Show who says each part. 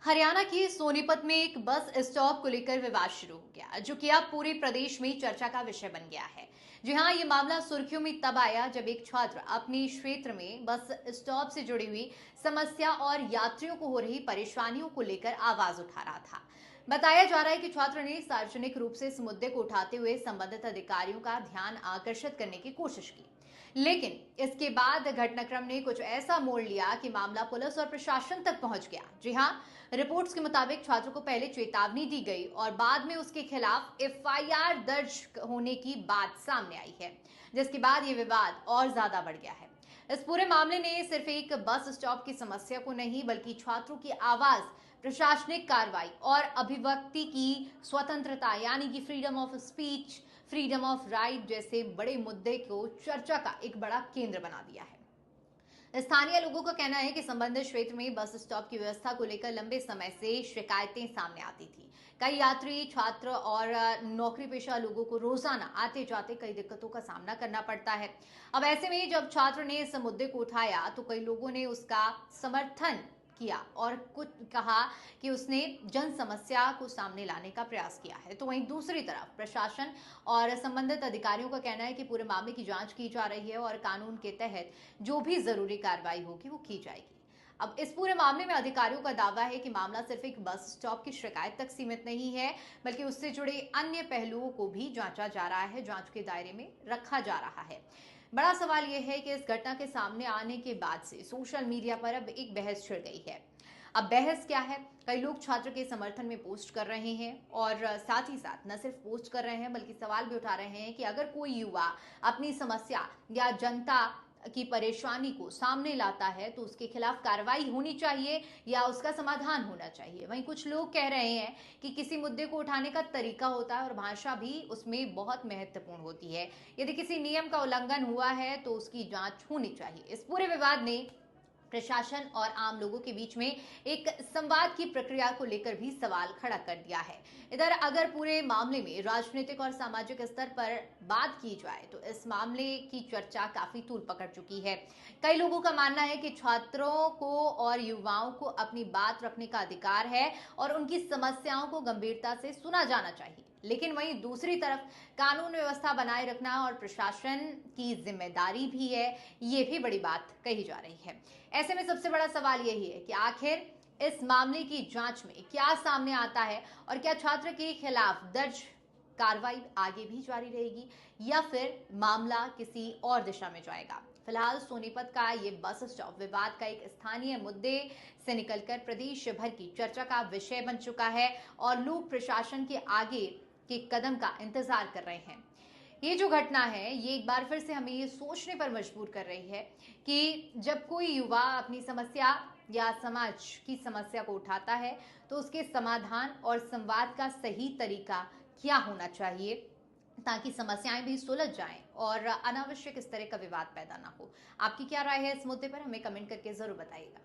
Speaker 1: हरियाणा के सोनीपत में एक बस स्टॉप को लेकर विवाद शुरू हो गया, जो कि अब पूरे प्रदेश में चर्चा का विषय बन गया है। जी हाँ, ये मामला सुर्खियों में तब आया जब एक छात्र अपने क्षेत्र में बस स्टॉप से जुड़ी हुई समस्या और यात्रियों को हो रही परेशानियों को लेकर आवाज उठा रहा था। बताया जा रहा है कि छात्र ने सार्वजनिक रूप से इस मुद्दे को उठाते हुए संबंधित अधिकारियों का ध्यान आकर्षित करने की कोशिश की, लेकिन इसके बाद घटनाक्रम ने कुछ ऐसा मोड़ लिया कि मामला पुलिस और प्रशासन तक पहुंच गया। जी हां, रिपोर्ट्स के मुताबिक छात्र को पहले चेतावनी दी गई और बाद में उसके खिलाफ एफआईआर दर्ज होने की बात सामने आई है, जिसके बाद ये विवाद और ज्यादा बढ़ गया है। इस पूरे मामले ने सिर्फ एक बस स्टॉप की समस्या को नहीं, बल्कि छात्रों की आवाज, प्रशासनिक कार्रवाई और अभिव्यक्ति की स्वतंत्रता यानी कि freedom of speech, freedom of right जैसे बड़े मुद्दे को चर्चा का एक बड़ा केंद्र बना दिया है। स्थानीय लोगों का कहना है कि संबंधित क्षेत्र में बस स्टॉप की व्यवस्था को लेकर लंबे समय से शिकायतें सामने आती थी। कई यात्री, छात्र और नौकरी पेशा लोगों को रोजाना आते जाते कई दिक्कतों का सामना करना पड़ता है। अब ऐसे में जब छात्र ने इस मुद्दे को उठाया तो कई लोगों ने उसका समर्थन किया और कुछ कहा कि उसने जन समस्या को सामने लाने का प्रयास किया है। तो वहीं दूसरी तरफ प्रशासन और संबंधित अधिकारियों का कहना है कि पूरे मामले की जांच की जा रही है और कानून के तहत जो भी जरूरी कार्रवाई होगी वो की जाएगी। अब इस पूरे मामले में अधिकारियों का दावा है कि मामला सिर्फ एक बस स्टॉप की शिकायत तक सीमित नहीं है, बल्कि उससे जुड़े अन्य पहलुओं को भी जांचा जा रहा है, जांच के दायरे में रखा जा रहा है। बड़ा सवाल यह है कि इस घटना के सामने आने के बाद से सोशल मीडिया पर अब एक बहस छिड़ गई है। अब बहस क्या है? कई लोग छात्र के समर्थन में पोस्ट कर रहे हैं और साथ ही साथ न सिर्फ पोस्ट कर रहे हैं बल्कि सवाल भी उठा रहे हैं कि अगर कोई युवा अपनी समस्या या जनता की परेशानी को सामने लाता है तो उसके खिलाफ कार्रवाई होनी चाहिए या उसका समाधान होना चाहिए। वहीं कुछ लोग कह रहे हैं कि किसी मुद्दे को उठाने का तरीका होता है और भाषा भी उसमें बहुत महत्वपूर्ण होती है। यदि किसी नियम का उल्लंघन हुआ है तो उसकी जांच होनी चाहिए। इस पूरे विवाद ने प्रशासन और आम लोगों के बीच में एक संवाद की प्रक्रिया को लेकर भी सवाल खड़ा कर दिया है। इधर अगर पूरे मामले में राजनीतिक और सामाजिक स्तर पर बात की जाए तो इस मामले की चर्चा काफी तूल पकड़ चुकी है। कई लोगों का मानना है कि छात्रों को और युवाओं को अपनी बात रखने का अधिकार है और उनकी समस्याओं को गंभीरता से सुना जाना चाहिए, लेकिन वहीं दूसरी तरफ कानून व्यवस्था बनाए रखना और प्रशासन की जिम्मेदारी भी है, ये भी बड़ी बात कही जा रही है। ऐसे में सबसे बड़ा सवाल यही है कि आखिर इस मामले की जांच में क्या सामने आता है और क्या छात्र के खिलाफ दर्ज कार्रवाई आगे भी जारी रहेगी या फिर मामला किसी और दिशा में जाएगा। फिलहाल सोनीपत का ये बस स्टॉप विवाद का एक स्थानीय मुद्दे से निकलकर प्रदेश भर की चर्चा का विषय बन चुका है और लोग प्रशासन के आगे के कदम का इंतजार कर रहे हैं। ये जो घटना है ये एक बार फिर से हमें ये सोचने पर मजबूर कर रही है कि जब कोई युवा अपनी समस्या या समाज की समस्या को उठाता है तो उसके समाधान और संवाद का सही तरीका क्या होना चाहिए, ताकि समस्याएं भी सुलझ जाएं और अनावश्यक इस तरह का विवाद पैदा ना हो। आपकी क्या राय है इस मुद्दे पर? हमें कमेंट करके जरूर बताइएगा।